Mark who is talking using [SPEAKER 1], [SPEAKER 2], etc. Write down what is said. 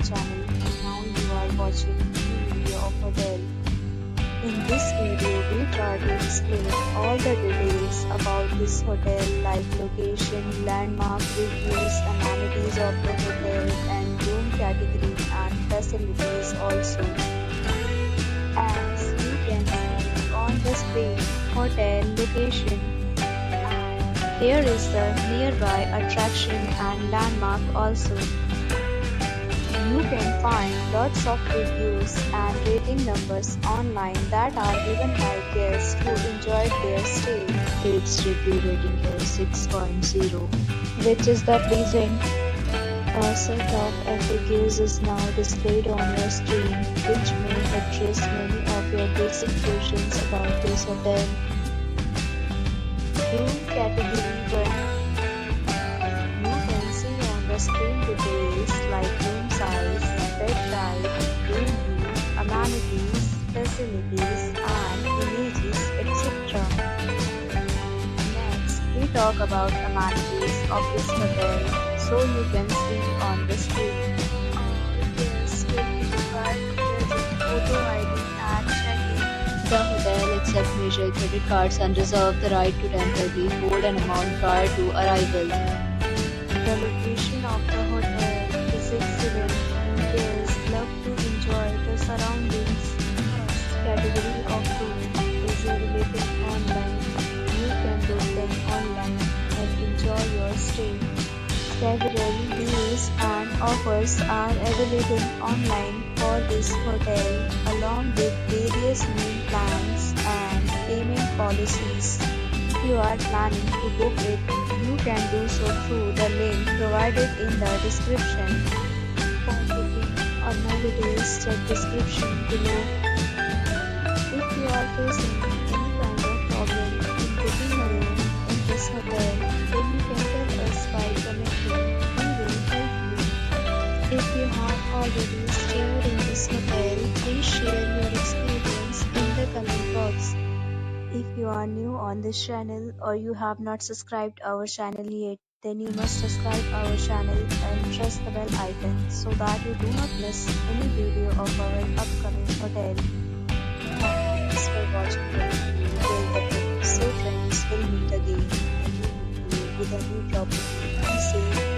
[SPEAKER 1] channel, and now you are watching a new video of hotel. In this video, we try to explain all the details about this hotel like location, landmark, reviews, amenities of the hotel, and room category and facilities also. As you can see on the screen, hotel location. There is the nearby attraction and landmark also. You can find lots of reviews and rating numbers online that are given by guests who enjoyed their stay. Its review rating is 6.0, which is the pleasant. A set of FAQs is now displayed on your screen, which may address many of your basic questions about this hotel. Room category 1. You can see on the screen details like room size, bed type, room view, amenities, facilities, and images, etc. Next, we talk about amenities of this hotel, so you can see on the screen. All guests will be required to present photo ID and check-in. The hotel accepts major credit cards and reserves the right to temporarily hold an amount prior to arrival. The location of the hotel is excellent and guests love to enjoy the surroundings. Next category of room is available online. You can book them online and enjoy your stay. Several deals and offers are available online for this hotel, along with various meal plans and payment policies. If you are planning to book it, you can do so through the link provided in the description. For booking or more details, check description below. If you are facing any kind of problem in booking a room in this hotel, then you can tell us by commenting. We will help you. If you have already stayed in this hotel, please share your experience in the comment box. If you are new on this channel or you have not subscribed our channel yet, then you must subscribe our channel and press the bell icon so that you do not miss any video of our upcoming hotel. Thanks for watching the video till the end. So friends, will meet again in a new video with a new property. Be safe.